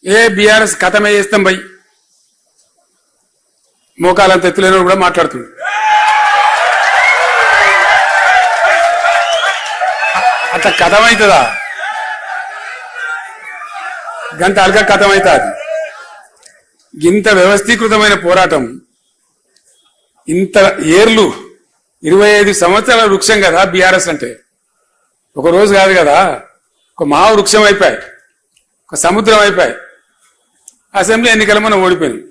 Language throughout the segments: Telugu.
ఏ బీఆర్ఎస్ కథమే చేస్తాం భయ్ మోకాలంత ఎత్తులేని కూడా మాట్లాడుతుంది. అట్లా కథమవుతుందా? గంట అల్గా కథమవుతుంది. ఇంత వ్యవస్థీకృతమైన పోరాటం, ఇంత ఏర్లు 25 సంవత్సరాల వృక్షం కదా బీఆర్ఎస్ అంటే. ఒక రోజు కాదు కదా, ఒక మహా వృక్షం అయిపోయాయి, ఒక సముద్రం అయిపోయాయి. అసెంబ్లీ ఎన్నికల మనం ఓడిపోయింది.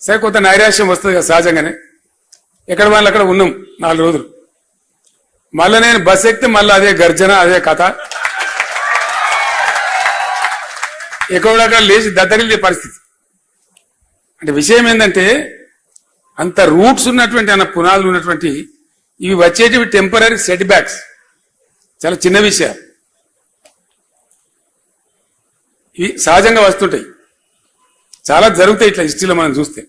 సరే, కొంత నైరాశ్యం వస్తుంది కదా సహజంగానే. ఎక్కడ వాళ్ళు అక్కడ ఉన్నాం 4 రోజులు. మళ్ళీ నేను బస్ ఎక్కితే మళ్ళీ అదే గర్జన, అదే కథ. ఎక్కడక్కడ లేచి దద్దరిల్లే పరిస్థితి. అంటే విషయం ఏంటంటే, అంత రూట్స్ ఉన్నటువంటి, అన్న పునాదులు ఉన్నటువంటి ఇవి వచ్చేటివి టెంపరీ సెట్ బ్యాక్స్, చాలా చిన్న విషయాలు. ఇవి సహజంగా వస్తుంటాయి, చాలా జరుగుతాయి ఇట్లా హిస్టరీలో మనం చూస్తే.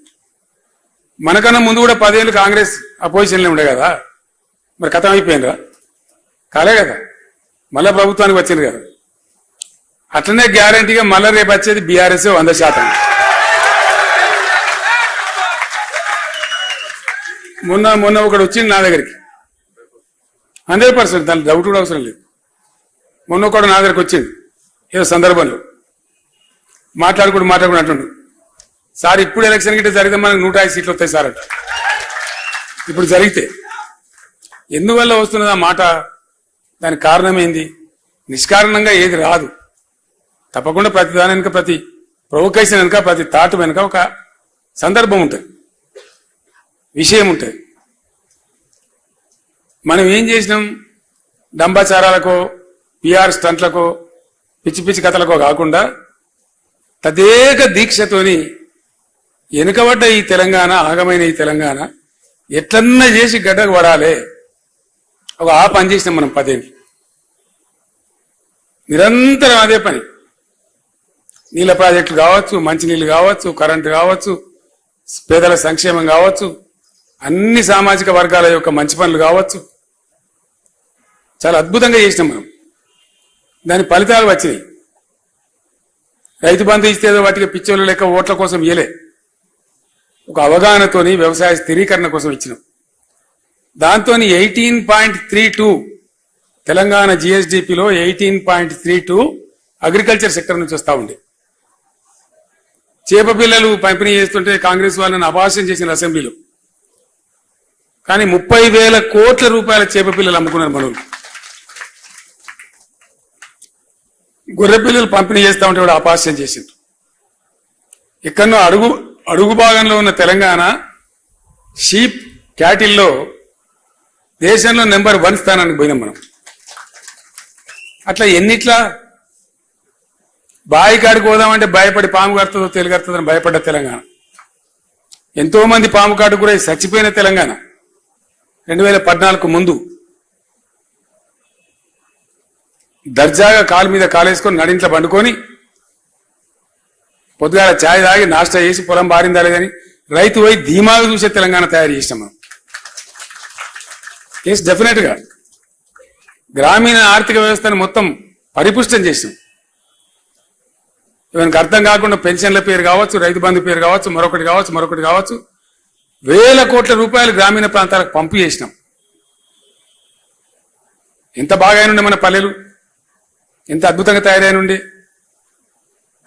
మనకన్నా ముందు కూడా 10 ఏళ్ళు కాంగ్రెస్ అపోజిషన్లో ఉండే కదా, మరి కథం అయిపోయిందా? కాలే కదా, మళ్ళా ప్రభుత్వానికి వచ్చింది కదా. అట్లనే గ్యారంటీగా మళ్ళా రేపు వచ్చేది బీఆర్ఎస్ 100%. మొన్న ఒకడు వచ్చింది నా దగ్గరికి, 100%, దాని డౌట్ కూడా అవసరం లేదు. మొన్న ఒకడు నా దగ్గరికి వచ్చింది ఏదో సందర్భంలో, మాట్లాడుకుంటూ అంటుండు, సార్ ఇప్పుడు ఎలక్షన్ గిట్ట జరిగితే మనకు 105 సీట్లు వస్తాయి సార్ అంట. ఇప్పుడు జరిగితే ఎందువల్ల వస్తున్నది ఆ మాట? దానికి కారణం ఏంది? నిష్కారణంగా ఏది రాదు. తప్పకుండా ప్రతి దాని వెనుక, ప్రతి ప్రొవొకేషన్ వెనుక, ప్రతి థాట్ వెనుక ఒక సందర్భం ఉంటుంది, విషయం ఉంటుంది. మనం ఏం చేసినాం? డంబాచారాలకో, పిఆర్ స్టంట్లకో, పిచ్చి పిచ్చి కథలకో కాకుండా తదేక దీక్షతోని వెనుకబడ్డ ఈ తెలంగాణ, ఆగమైన ఈ తెలంగాణ ఎట్లన్నా చేసి గడ్డకు పడాలి, ఒక ఆ పని చేసినాం మనం 10 ఏళ్ళు. నిరంతరం అదే పని. నీళ్ళ ప్రాజెక్టులు కావచ్చు, మంచినీళ్ళు కావచ్చు, కరెంటు కావచ్చు, పేదల సంక్షేమం కావచ్చు, అన్ని సామాజిక వర్గాల యొక్క మంచి పనులు కావచ్చు, చాలా అద్భుతంగా చేసినాం మనం. దాని ఫలితాలు వచ్చినాయి. రైతు బంధు ఇస్తే వాటికి పిచ్చోళ్ళు లెక్క ఓట్ల కోసం ఇయ్యలే, ఒక అవగాహనతోని వ్యవసాయ స్థిరీకరణ కోసం ఇచ్చినాం. దాంతో 18.32 తెలంగాణ జిఎస్డిపిలో 18.32 అగ్రికల్చర్ సెక్టర్ నుంచి వస్తా ఉండే. చేప పిల్లలు పంపిణీ చేస్తుంటే కాంగ్రెస్ వాళ్ళని అభాషణ చేసిన అసెంబ్లీలో. కానీ 30,000 కోట్ల రూపాయల చేప పిల్లలు అమ్ముకున్నారు మనోళ్ళు. గొర్రె పిల్లలు పంపిణీ చేస్తా ఉంటే కూడా అపహాస్యం చేసింది. ఎక్కడో అడుగు భాగంలో ఉన్న తెలంగాణ షీప్ క్యాటిల్లో దేశంలో నెంబర్ 1 స్థానానికి పోయినాం మనం. అట్లా ఎన్నిట్లా బాయి కాడికి పోదామంటే భయపడి పాము కడుతుందో తెలుగడుతుందని భయపడ్డ తెలంగాణ. ఎంతో మంది పాము కాడు కూడా చచ్చిపోయిన తెలంగాణ. 2014 ముందు దర్జాగా కాలు మీద కాలేసుకొని నడింట్లో పండుకొని పొద్దుగాల ఛాయ్ తాగి నాష్టా చేసి పొలం బారిందా లేదని రైతు పోయి ధీమాగా చూసే తెలంగాణ తయారు చేసినాం మనం. ఎస్, డెఫినెట్ గా గ్రామీణ ఆర్థిక వ్యవస్థను మొత్తం పరిపుష్టం చేసినాం. ఇవన్నీ అర్థం కాకుండా పెన్షన్ల పేరు కావచ్చు, రైతు బంధు పేరు కావచ్చు, మరొకటి కావచ్చు 1,000 కోట్ల రూపాయలు గ్రామీణ ప్రాంతాలకు పంపు చేసినాం. ఎంత బాగా అయినుండే మన పల్లెలు, ఎంత అద్భుతంగా తయారైనుండే.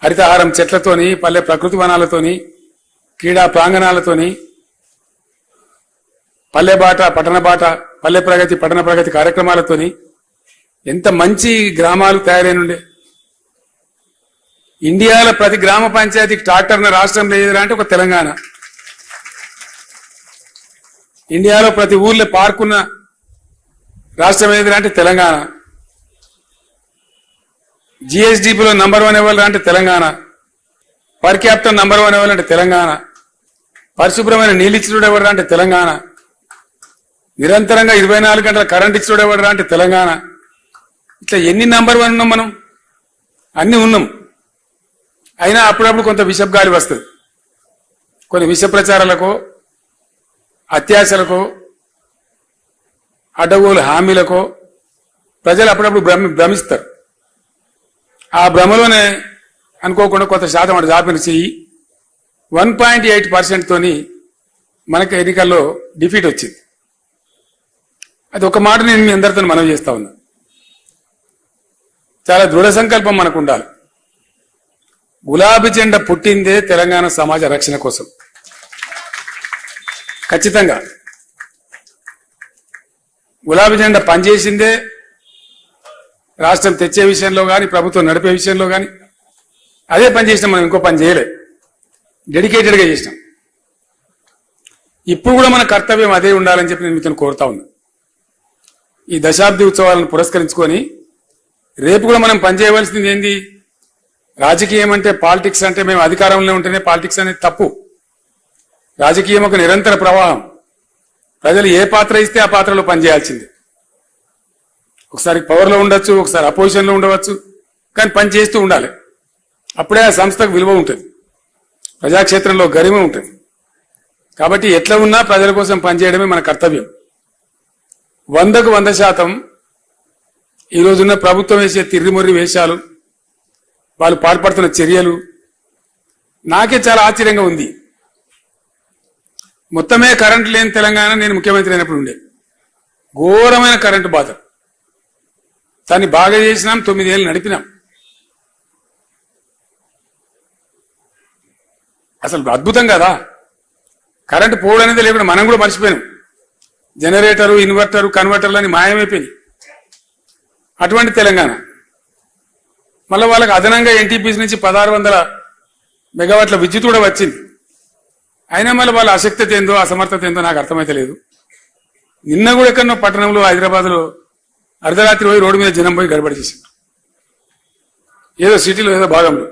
హరితహారం చెట్లతోని, పల్లె ప్రకృతి వనాలతోని, క్రీడా ప్రాంగణాలతోని, పల్లె బాట, పట్టణ బాట, పల్లె ప్రగతి, పట్టణ ప్రగతి కార్యక్రమాలతోని ఎంత మంచి గ్రామాలు తయారైనుండే. ఇండియాలో ప్రతి గ్రామ పంచాయతీకి ట్రాక్టర్న రాష్ట్రం లేదురా అంటే ఒక తెలంగాణ. ఇండియాలో ప్రతి ఊర్లో పార్కున్న రాష్ట్రం ఏదిరా అంటే తెలంగాణ. జిఎస్డిపిలో నంబర్ 1 ఎవరు అంటే తెలంగాణ. పర్ క్యాపిటల్ నంబర్ 1 ఎవరు అంటే తెలంగాణ. పరిశుభ్రమైన నీళ్ళు ఇచ్చినోడు ఎవరు అంటే తెలంగాణ. నిరంతరంగా 24 గంటల కరెంట్ ఇచ్చినోడు ఎవరు అంటే తెలంగాణ. ఇట్లా ఎన్ని నంబర్ 1 ఉన్నాం మనం? అన్ని ఉన్నాం. అయినా అప్పుడప్పుడు కొంత విషగాలి వస్తుంది. కొన్ని విష ప్రచారాలకు, అత్యాశలకు, అడ్డగోలు హామీలకు ప్రజలు అప్పుడప్పుడు భ్రమిస్తారు. ఆ భ్రమలోనే అనుకోకుండా కొంత శాతం అటు జాపిన చెయ్యి 1.8% తోని మనకు ఎన్నికల్లో డిఫీట్ వచ్చింది. అది ఒక మాట నేను మీ అందరితో మనవి చేస్తా ఉన్నా, చాలా దృఢ సంకల్పం మనకు ఉండాలి. గులాబీ జెండా పుట్టిందే తెలంగాణ సమాజ రక్షణ కోసం. ఖచ్చితంగా గులాబీ జెండా పనిచేసిందే రాష్ట్రం తెచ్చే విషయంలో కానీ ప్రభుత్వం నడిపే విషయంలో కానీ అదే పని చేసినాం. మనం ఇంకో పని చేయలే, డెడికేటెడ్గా చేసినాం. ఇప్పుడు కూడా మన కర్తవ్యం అదే ఉండాలని చెప్పి నేను మీతో కోరుతా ఉన్నా. ఈ దశాబ్ది ఉత్సవాలను పురస్కరించుకొని రేపు కూడా మనం పనిచేయవలసింది ఏంది? రాజకీయం అంటే పాలిటిక్స్ అంటే మేము అధికారంలో ఉంటేనే పాలిటిక్స్ అనేది తప్పు. రాజకీయం ఒక నిరంతర ప్రవాహం. ప్రజలు ఏ పాత్ర ఇస్తే ఆ పాత్రలో పనిచేయాల్సింది. ఒకసారి పవర్లో ఉండొచ్చు, ఒకసారి అపోజిషన్లో ఉండవచ్చు, కానీ పని చేస్తూ ఉండాలి. అప్పుడే ఆ సంస్థకు విలువ ఉంటుంది, ప్రజాక్షేత్రంలో గరిమ ఉంటుంది. కాబట్టి ఎట్లా ఉన్నా ప్రజల కోసం పనిచేయడమే మన కర్తవ్యం. 100కు 100% ఈరోజున్న ప్రభుత్వం వేసే తిర్రిమొర్రి వేషాలు, వాళ్ళు పాల్పడుతున్న చర్యలు నాకే చాలా ఆశ్చర్యంగా ఉంది. మొత్తమే కరెంటు లేని తెలంగాణ నేను ముఖ్యమంత్రి అయినప్పుడు ఉండే ఘోరమైన కరెంటు బాధ. దాన్ని బాగా చేసినాం, 9 ఏళ్ళు నడిపినాం. అసలు అద్భుతం కదా. కరెంటు పోవడం అనేది లేకుండా మనం కూడా మర్చిపోయినాం. జనరేటరు, ఇన్వర్టరు, కన్వర్టర్లు అని మాయమైపోయినాయి. అటువంటి తెలంగాణ. మళ్ళీ వాళ్ళకి అదనంగా ఎన్టీపీసీ నుంచి 1600 మెగావాట్ల విద్యుత్ కూడా వచ్చింది. అయినా మళ్ళీ వాళ్ళ అశక్తత ఏందో అసమర్థత ఏందో నాకు అర్థమైతే లేదు. నిన్న కూడా ఎక్కడో పట్టణంలో హైదరాబాద్లో అర్ధరాత్రి పోయి రోడ్డు మీద జనం పోయి గడబడి చేసింది. ఏదో సిటీలో ఏదో భాగంలో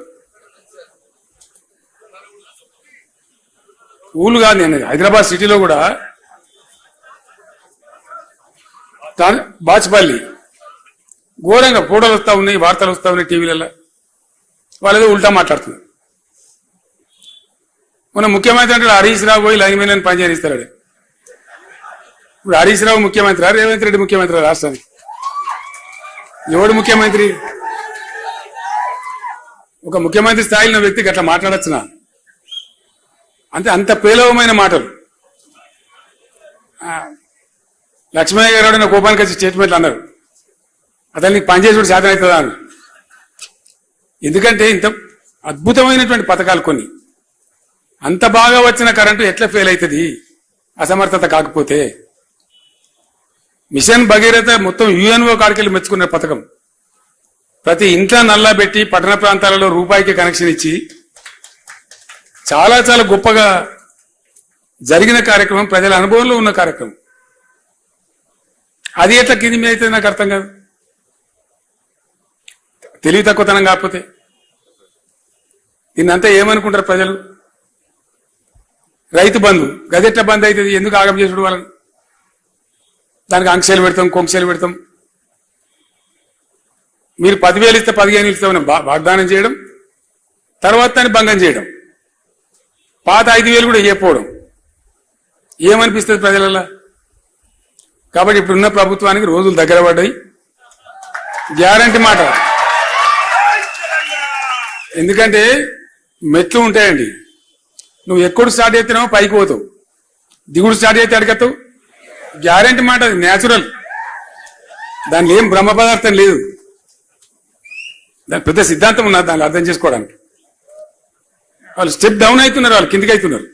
ఊళ్ళు కాదు, నేను హైదరాబాద్ సిటీలో కూడా బాచ్పల్లి ఘోరంగా ఫోటోలు వస్తా ఉన్నాయి, వార్తలు వస్తా ఉన్నాయి టీవీలలో. వాళ్ళు ఏదో ఉల్టా మాట్లాడుతున్నారు. మన ముఖ్యమంత్రి అంటే హరీష్ రావు పోయి లైన్ మ్యాన్ పనిచేయిస్తాడు. ఇప్పుడు హరీష్ రావు ముఖ్యమంత్రి, రేవంత్ రెడ్డి ముఖ్యమంత్రి రాష్ట్రానికి. ఎవడు ముఖ్యమంత్రి? ఒక ముఖ్యమంత్రి స్థాయిలో వ్యక్తికి అట్లా మాట్లాడచ్చునా? అంటే అంత పేలవమైన మాటలు. లక్ష్మయ్య గారు నా కోపానికి వచ్చి స్టేట్మెంట్లు అన్నారు, అతను నీకు పనిచేసి శాతం అవుతుందా అని. ఎందుకంటే ఇంత అద్భుతమైనటువంటి పథకాలు కొన్ని, అంత బాగా వచ్చిన కరెంటు ఎట్లా ఫెయిల్ అవుతుంది అసమర్థత కాకపోతే? మిషన్ భగీరథ మొత్తం యుఎన్ఓ కాడికెళ్ళి మెచ్చుకున్న పథకం. ప్రతి ఇంట్లో నల్లా పెట్టి పట్టణ ప్రాంతాలలో రూపాయికి కనెక్షన్ ఇచ్చి చాలా చాలా గొప్పగా జరిగిన కార్యక్రమం, ప్రజల అనుభవంలో ఉన్న కార్యక్రమం. అది ఎట్లా కింది మీద అయితే నాకు అర్థం కాదు. తెలివి తక్కువతనం కాకపోతే దీన్నంతా ఏమనుకుంటారు ప్రజలు? రైతు బంధు గదెట్లా బంద్ అవుతుంది? ఎందుకు ఆగం చేసుడు వాళ్ళని? దానికి ఆంక్షలు పెడతాం, కొంక్షలు పెడతాం. మీరు 10,000 ఇస్తే 15,000 ఇస్తామని వాగ్దానం చేయడం, తర్వాత దాన్ని భంగం చేయడం, పాత 5,000 కూడా ఇవ్వకపోవడం. ఏమనిపిస్తుంది ప్రజలలో? కాబట్టి ఇప్పుడున్న ప్రభుత్వానికి రోజులు దగ్గర పడ్డాయి. గ్యారంటీ మాట. ఎందుకంటే మెట్లు ఉంటాయండి. నువ్వు ఎక్కడ స్టార్ట్ చేస్తున్నావో పైకి పోతావు, దిగుడు స్టార్ట్ చేస్తే అడగతావు. గ్యారంటీ మాట, అది న్యాచురల్. దానిలో ఏం బ్రహ్మ పదార్థం లేదు. దాని పెద్ద సిద్ధాంతం ఉన్నది దాన్ని అర్థం చేసుకోవడానికి. వాళ్ళు స్టెప్ డౌన్ అవుతున్నారు, వాళ్ళు కిందికి అవుతున్నారు.